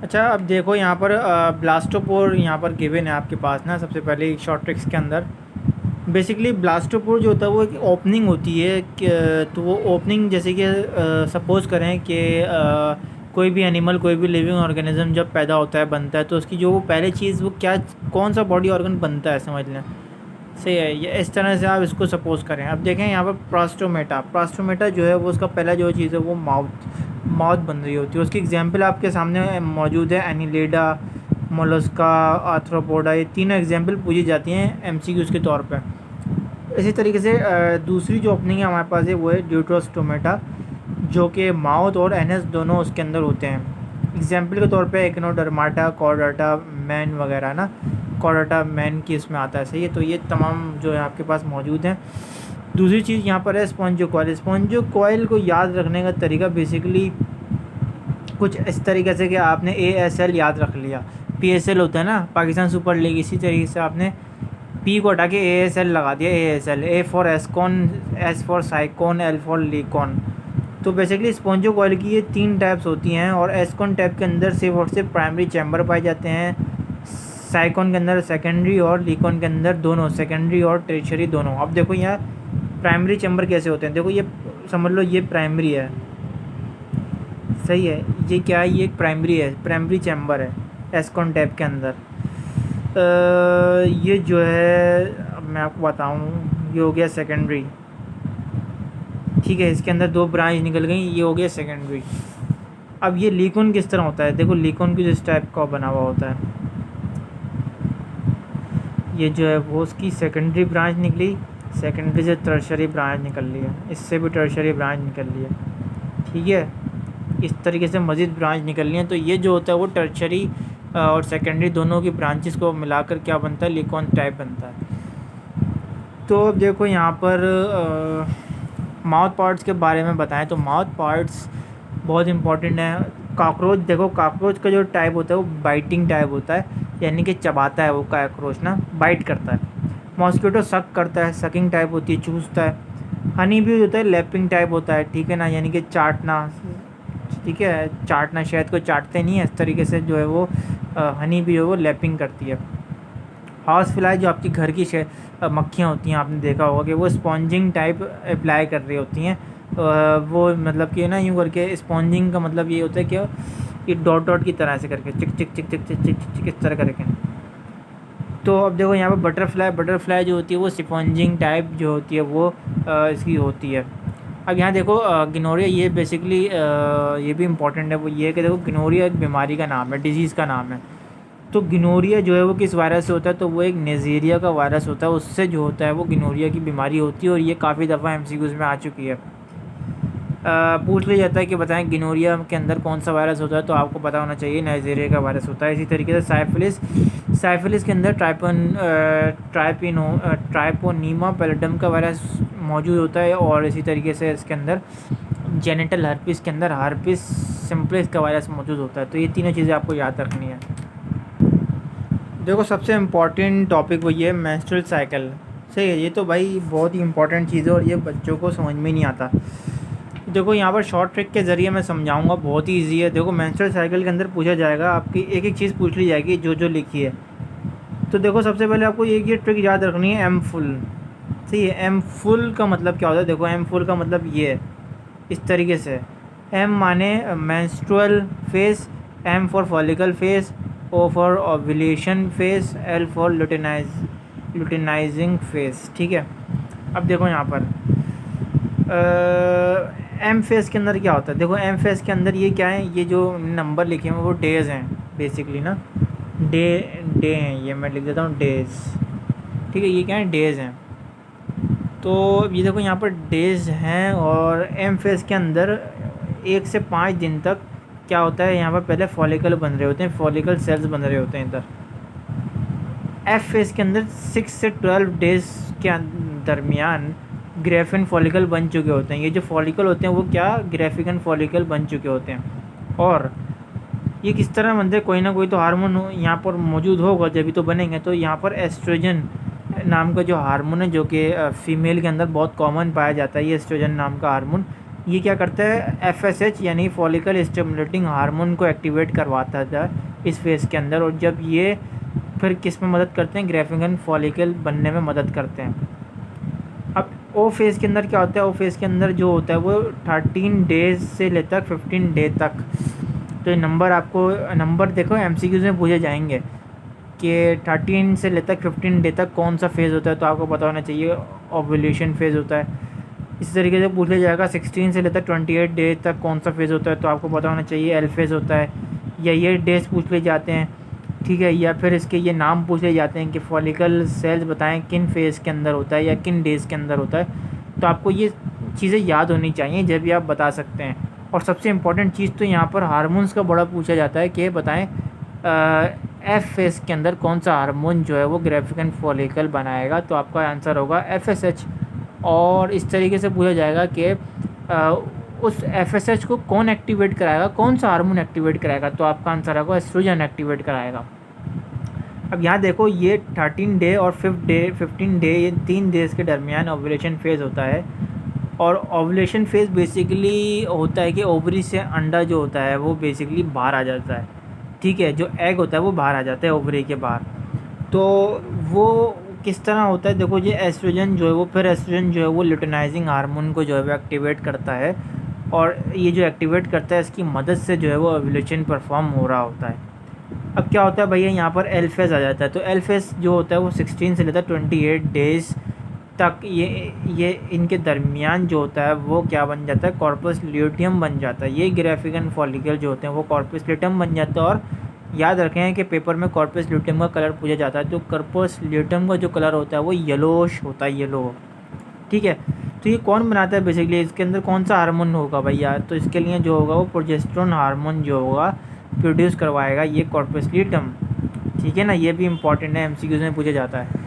अच्छा, अब देखो यहाँ पर ब्लास्टोपोर यहाँ पर गिवन है आपके पास ना। सबसे पहले शॉर्ट ट्रिक्स के अंदर बेसिकली ब्लास्टोपोर जो होता है वो एक ओपनिंग होती है तो वो ओपनिंग जैसे कि सपोज़ करें कि कोई भी एनिमल, कोई भी लिविंग ऑर्गेनिज्म जब पैदा होता है, बनता है, तो उसकी जो वो पहले चीज़ वो क्या, कौन सा बॉडी ऑर्गन बनता है, समझ लें। सही है, ये इस तरह से आप इसको सपोज़ करें। अब देखें यहाँ पर प्लास्टोमेटा, प्लास्टोमेटा जो है वो उसका पहला जो चीज़ है वो माउथ बन रही होती है। उसकी एग्जांपल आपके सामने मौजूद है, एनिलेडा, मोलस्का, आर्थ्रोपोडा, ये तीनों एग्जांपल पूछी जाती हैं एमसीक्यूज़ के तौर पे। इसी तरीके से दूसरी जो ओपनिंग है हमारे पास है वो है ड्यूट्रोस्टोमेटा, जो कि माउथ और एनस दोनों उसके अंदर होते हैं। एग्जाम्पल के तौर पे एक्नोडर्माटा, कॉर्डाटा मैन वगैरह ना, कॉर्डाटा मैन की इसमें आता है। सही है, तो ये तमाम जो है आपके पास मौजूद हैं। दूसरी चीज़ यहाँ पर है स्पॉन्जोकॉइल। स्पॉन्जोकॉइल को याद रखने का तरीका बेसिकली कुछ इस तरीके से कि आपने ASL याद रख लिया, PSL होता है ना, पाकिस्तान सुपर लीग, इसी तरीके से आपने P को हटा के ASL लगा दिया। ASL, A for ascon, S for sycon, L for leucon. तो बेसिकली स्पॉन्जोकॉइल की ये 3 टाइप्स होती हैं, और एस्कॉन टाइप के अंदर सिर्फ और सिर्फ प्राइमरी चैम्बर पाए जाते हैं, साइकॉन के अंदर सेकेंडरी, और लीकॉन के अंदर दोनों सेकेंडरी और टर्शियरी दोनों। अब देखो यहाँ प्राइमरी चैम्बर कैसे होते हैं, देखो ये समझ लो ये प्राइमरी है। सही है, ये क्या है, ये एक प्राइमरी है, प्राइमरी चैम्बर है एस्कॉन टैप के अंदर। ये जो है, अब मैं आपको बताऊँ, ये हो गया सेकेंडरी। ठीक है, इसके अंदर 2 ब्रांच निकल गई, ये हो गया सेकेंडरी। अब ये लीकॉन किस तरह होता है, देखो लीकॉन की जिस टाइप का बना हुआ होता है, ये जो है वो उसकी सेकेंडरी ब्रांच निकली, सेकेंडरी से टर्शियरी ब्रांच निकल ली है, इससे भी टर्शियरी ब्रांच निकल ली है। ठीक है, इस तरीके से मज़ीद ब्रांच निकलनी है। तो ये जो होता है वो टर्शियरी और सेकेंडरी दोनों की ब्रांचेस को मिलाकर क्या बनता है, लीकॉन टाइप बनता है। तो अब देखो यहाँ पर माउथ पार्ट्स के बारे में बताएं तो माउथ पार्ट्स बहुत इंपॉर्टेंट है। कॉकरोच, देखो कॉकरोच का जो टाइप होता है वो बाइटिंग टाइप होता है, यानी कि चबाता है वो कॉकरोच ना, बाइट करता है। मॉस्किटो सक करता है, सकिंग टाइप होती है, चूसता है। हनी भी होता है, लैपिंग टाइप होता है, ठीक है ना, यानी कि चाटना। ठीक है, चाटना, शहद को चाटते नहीं है, इस तरीके से जो है वो हनी भी है वो लैपिंग करती है। हाउस फ्लाई जो आपकी घर की मक्खियाँ होती हैं, आपने देखा होगा कि वो स्पॉन्जिंग टाइप अप्लाई कर रही होती हैं। वो मतलब कि ना यूँ करके, स्पॉन्जिंग का मतलब ये होता है कि ये डॉट डॉट की तरह से करके चिक चिक चिक चिक चिक चिक चिक इस तरह करके। तो अब देखो यहाँ पर बटरफ्लाई जो होती है वो स्पॉन्जिंग टाइप जो होती है वो इसकी होती है। अब यहाँ देखो गिनोरिया, ये बेसिकली ये भी इम्पॉर्टेंट है, वो ये है कि देखो गिनोरिया एक बीमारी का नाम है, डिजीज़ का नाम है। तो गिनोरिया जो है वो किस वायरस से होता है, तो वो एक नेज़ेरिया का वायरस होता है, उससे जो होता है वो गिनोरिया की बीमारी होती है, और ये काफ़ी दफ़ा MCQs में आ चुकी है। पूछ लिया जाता है कि बताएं गिनोरिया के अंदर कौन सा वायरस होता है, तो आपको पता होना चाहिए नाइजीरिया का वायरस होता है। इसी तरीके से साइफिलिस के अंदर ट्राइपोनीमा पैलेडम का वायरस मौजूद होता है, और इसी तरीके से इसके अंदर जेनिटल हर्पिस के अंदर हर्पिस सिम्प्लिस का वायरस मौजूद होता है। तो ये तीनों चीज़ें आपको याद रखनी है। देखो सबसे इम्पॉर्टेंट टॉपिक वही है मेंस्ट्रुअल साइकिल। सही है, ये तो भाई बहुत ही इंपॉर्टेंट चीज़ है, और ये बच्चों को समझ में नहीं आता। देखो यहाँ पर शॉर्ट ट्रिक के ज़रिए मैं समझाऊंगा, बहुत ही ईजी है। देखो मेंस्ट्रुअल साइकिल के अंदर पूछा जाएगा, आपकी एक एक चीज़ पूछ ली जाएगी जो जो लिखी है। तो देखो सबसे पहले आपको एक ये ट्रिक याद रखनी है, एम फुल। सही है, एम फुल का मतलब क्या होता है, देखो एम फुल का मतलब ये है, इस तरीके से। एम माने menstrual phase, M for follicle phase, O for ovulation phase, L for luteinizing phase. ठीक है, अब देखो यहाँ पर एम फेस के अंदर क्या होता है, देखो एम फेस के अंदर ये क्या है, ये जो नंबर लिखे हैं वो डेज़ हैं बेसिकली ना, डे हैं, ये मैं लिख देता हूँ डेज़। ठीक है, ये क्या है, डेज़ हैं। तो ये देखो यहाँ पर डेज़ हैं, और एम फेस के अंदर 1 से 5 दिन तक क्या होता है, यहाँ पर पहले फॉलिकल बन रहे होते हैं, फॉलिकल सेल्स बन रहे होते हैं इधर। एफ फेस के अंदर 6 से 12 डेज़ के दरमियान ग्रेफिन फॉलिकल बन चुके होते हैं। ये जो फॉलिकल होते हैं वो क्या, ग्रेफिकन फॉलिकल बन चुके होते हैं। और ये किस तरह बनते हैं, कोई ना कोई तो हार्मोन यहाँ पर मौजूद होगा जब भी तो बनेंगे। तो यहाँ पर एस्ट्रोजन नाम का जो हार्मोन है, जो कि फीमेल के अंदर बहुत कॉमन पाया जाता है, ये एस्ट्रोजन नाम का हार्मोन ये क्या करता है, एफएसएच यानी फॉलिकल स्टिमुलेटिंग हार्मोन को एक्टिवेट करवाता था इस फेज़ के अंदर, और जब ये फिर किस में मदद करते हैं, ग्राफिकन फॉलिकल बनने में मदद करते हैं। अब ओ फेज़ के अंदर क्या होता है, ओ फेज़ के अंदर जो होता है वो 13 डेज से लेकर 15 डे तक। तो ये नंबर आपको नंबर देखो एमसीक्यूज़ में पूछे जाएंगे कि 13 से लेकर 15 डे तक कौन सा फेज़ होता है, तो आपको पता होना चाहिए ओव्यूलेशन फेज़ होता है। इसी तरीके से पूछ लिया जाएगा 16 से लेकर 28 डे तक कौन सा फेज़ होता है, तो आपको पता होना चाहिए एल फेज़ होता है। या ये डेज पूछ ले जाते हैं, ठीक है, या फिर इसके ये नाम पूछ ले जाते हैं कि फॉलिकल सेल्स बताएं किन फेज़ के अंदर होता है या किन डेज़ के अंदर होता है। तो आपको ये चीज़ें याद होनी चाहिए जब भी आप बता सकते हैं। और सबसे इम्पॉर्टेंट चीज़ तो यहाँ पर हार्मोन्स का बड़ा पूछा जाता है कि बताएं एफ फेज़ के अंदर कौन सा हार्मोन जो है वो ग्राफिकन फॉलिकल बनाएगा, तो आपका आंसर होगा एफएसएच। और इस तरीके से पूछा जाएगा कि उस एफएसएच को कौन एक्टिवेट कराएगा, कौन सा हार्मोन एक्टिवेट कराएगा, तो आपका आंसर होगा एस्ट्रोजन एक्टिवेट कराएगा। अब यहाँ देखो ये 13 डे और 15 डे, ये 3 डेज़ के दरमियान ओव्यूलेशन फेज़ होता है। और ओव्यूलेशन फेज़ बेसिकली होता है कि ओवरी से अंडा जो होता है वो बेसिकली बाहर आ जाता है, ठीक है, जो एग होता है वो बाहर आ जाता है ओवरी के बाहर। तो वो किस तरह होता है, देखो ये एस्ट्रोजन जो है वो, फिर एस्ट्रोजन जो है वो ल्यूटेनाइजिंग हार्मोन को जो है वो एक्टिवेट करता है, और ये जो एक्टिवेट करता है इसकी मदद से जो है वो ओव्यूलेशन परफॉर्म हो रहा होता है। अब क्या होता है भैया, यहाँ पर एल फेज़ आ जाता है। तो एल फेज़ जो होता है वो 16 से लेकर 28 डेज़ तक ये इनके दरमियान जो होता है वो क्या बन जाता है, कॉर्पस ल्यूटियम बन जाता है। ये ग्राफिकन फॉलिकल जो होते हैं वो कॉर्पस ल्यूटियम बन जाता है। और याद रखें कि पेपर में कॉर्पस ल्यूटियम का कलर पूछा जाता है, तो कॉर्पस ल्यूटियम का जो कलर होता है वो येलोश होता है, येलो, ठीक है। तो ये कौन बनाता है बेसिकली, इसके अंदर कौन सा हार्मोन होगा भैया, तो इसके लिए जो होगा वो प्रोजेस्टेरोन हार्मोन जो होगा प्रोड्यूस करवाएगा ये कॉर्पस ल्यूटियम, ठीक है ना। ये भी इंपॉर्टेंट है, एमसीक्यूज़ में पूछा जाता है।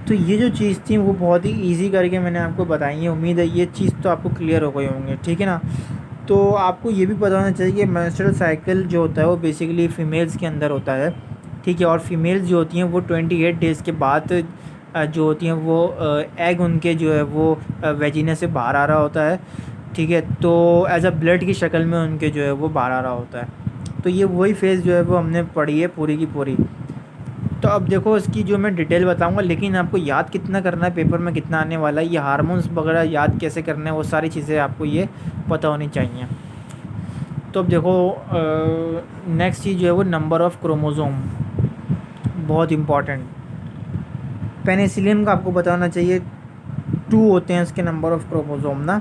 तो ये जो चीज़ थी वो बहुत ही इजी करके मैंने आपको बताई है, उम्मीद है ये चीज़ तो आपको क्लियर हो गई होंगे, ठीक है ना। तो आपको ये भी पता होना चाहिए कि मेंस्ट्रुअल साइकिल जो होता है वो बेसिकली फ़ीमेल्स के अंदर होता है, ठीक है। और फीमेल्स जो होती हैं वो 28 डेज़ के बाद जो होती हैं वो एग उनके जो है वो वेजिना से बाहर आ रहा होता है, ठीक है। तो एज अ ब्लड की शक्ल में उनके जो है वो बाहर आ रहा होता है। तो ये वही फेज़ जो है वो हमने पढ़ी है पूरी की पूरी। तो अब देखो इसकी जो मैं डिटेल बताऊंगा, लेकिन आपको याद कितना करना है, पेपर में कितना आने वाला है, ये हार्मोन्स वगैरह याद कैसे करने हैं, वो सारी चीज़ें आपको ये पता होनी चाहिए। तो अब देखो नेक्स्ट चीज़ जो है वो नंबर ऑफ़ क्रोमोज़ोम, बहुत इम्पॉर्टेंट। पेनिसिलियम का आपको पता होना चाहिए 2 होते हैं इसके नंबर ऑफ़ क्रोमोज़ोम ना,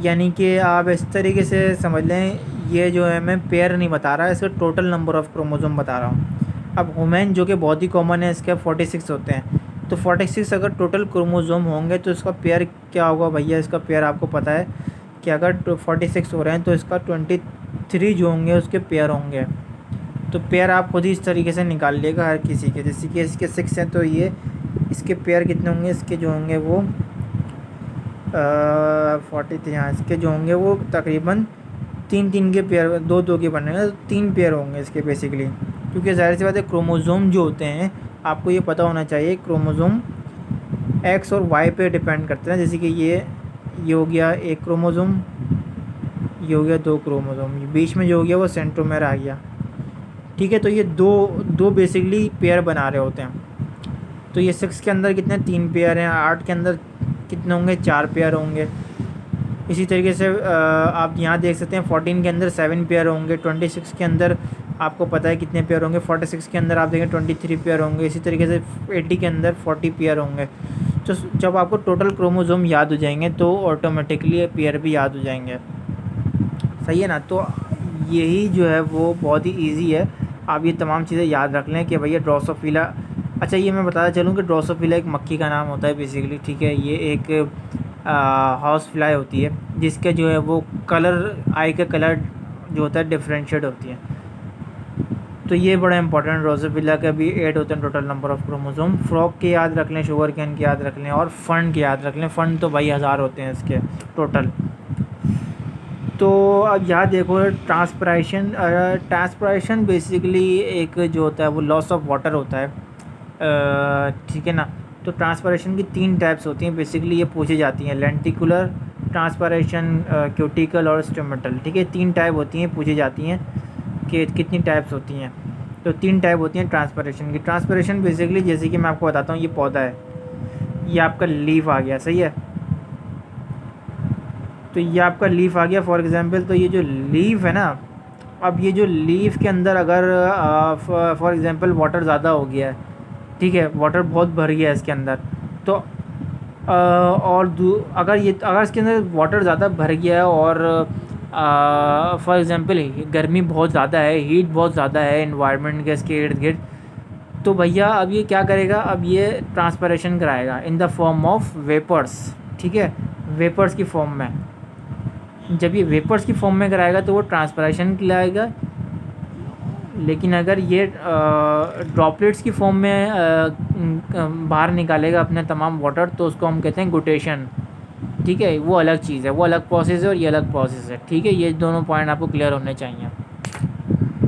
यानी कि आप इस तरीके से समझ लें, ये जो है मैं पेयर नहीं बता रहा, इसका टोटल नंबर ऑफ़ क्रोमोज़ोम बता रहा हूँ। अब वुमेन जो कि बहुत ही कॉमन है, इसके 46 होते हैं। तो 46 अगर टोटल क्रोमोज़ोम होंगे तो इसका पेयर क्या होगा भैया, इसका पेयर आपको पता है कि अगर 46 हो रहे हैं तो इसका 23 जो होंगे उसके पेयर होंगे। तो पेयर आप खुद ही इस तरीके से निकाल लेगा हर किसी के, जैसे कि इसके 6 हैं तो ये इसके पेयर कितने होंगे, इसके जो होंगे वो 43, हाँ, इसके जो होंगे वो तकरीबन 3 के पेयर, 2 के बनेंगे, 3 पेयर होंगे इसके बेसिकली। क्योंकि ज़ाहिर सी बात है क्रोमोज़ोम जो होते हैं आपको ये पता होना चाहिए, क्रोमोज़ोम एक्स और वाई पे डिपेंड करते हैं। जैसे कि ये हो गया 1 क्रोमोज़ोम, ये हो गया 2 क्रोमोज़ोम, बीच में जो हो गया वो सेंट्रोमेर आ गया, ठीक है। तो ये दो बेसिकली पेयर बना रहे होते हैं। तो ये 6 के अंदर कितने, 3 पेयर हैं, 8 के अंदर कितने होंगे, 4 पेयर होंगे। इसी तरीके से आप यहाँ देख सकते हैं 14 के अंदर 7 पेयर होंगे, 26 के अंदर आपको पता है कितने पेयर होंगे, 46 के अंदर आप देखें 23 पेयर होंगे, इसी तरीके से 80 के अंदर 40 पेयर होंगे। तो जब आपको टोटल क्रोमोज़ोम याद हो जाएंगे तो ऑटोमेटिकली पेयर भी याद हो जाएंगे, सही है ना। तो यही जो है वो बहुत ही ईजी है, आप ये तमाम चीज़ें याद रख लें कि भैया ड्रोसोफिला। अच्छा ये मैं बताता चलूँ कि ड्रोसोफिला एक मक्खी का नाम होता है बेसिकली, ठीक है। ये एक हाउस फ्लाई होती है जिसके जो है वो कलर, आई का कलर जो होता है डिफरेंशिएट होती है। तो ये बड़ा इंपॉर्टेंट, ड्रोसोफिला का भी 8 होते हैं total number of chromosome. Frog के याद रख लें, शुगर कैन के याद रख लें, और फंड के याद रख लें। फंड तो भाई 1000 होते हैं इसके टोटल। तो अब यहाँ देखो ट्रांसपिरेशन बेसिकली एक जो होता है वो लॉस ऑफ वाटर होता है, ठीक है ना। तो ट्रांसपिरेशन की 3 टाइप्स होती हैं बेसिकली, ये पूछी जाती हैं, लेंटिकुलर, ट्रांसपरेशन, क्यूटिकल और स्टोमेटल। ठीक है, 3 टाइप होती हैं, पूछी जाती हैं कि कितनी टाइप्स होती हैं। तो 3 टाइप होती हैं ट्रांसपरेशन की। ट्रांसपरेशन बेसिकली जैसे कि मैं आपको बताता हूँ, ये पौधा है, ये आपका लीफ आ गया, सही है। तो ये आपका लीफ आ गया फॉर एग्जांपल। तो ये जो लीफ है ना, अब ये जो लीफ के अंदर अगर फॉर एग्जांपल वाटर ज़्यादा हो गया है, ठीक है, वाटर बहुत भर गया है इसके अंदर, तो अगर इसके अंदर वाटर ज़्यादा भर गया है और फॉर एग्जांपल गर्मी बहुत ज़्यादा है, हीट बहुत ज़्यादा है इन्वायरमेंट के इसके इर्द गिर्द, तो भैया अब ये क्या करेगा, अब ये ट्रांसपरेशन कराएगा in the form of vapours. ठीक है, वेपर्स की फॉर्म में। जब ये वेपर्स की फॉर्म में कराएगा तो वो ट्रांसपरेशन लाएगा। लेकिन अगर ये ड्रॉपलेट्स की फॉर्म में बाहर निकालेगा अपने तमाम वाटर, तो उसको हम कहते हैं गुटेशन। ठीक है, वो अलग चीज़ है, वो अलग प्रोसेस है और ये अलग प्रोसेस है। ठीक है, ये दोनों पॉइंट आपको क्लियर होने चाहिए।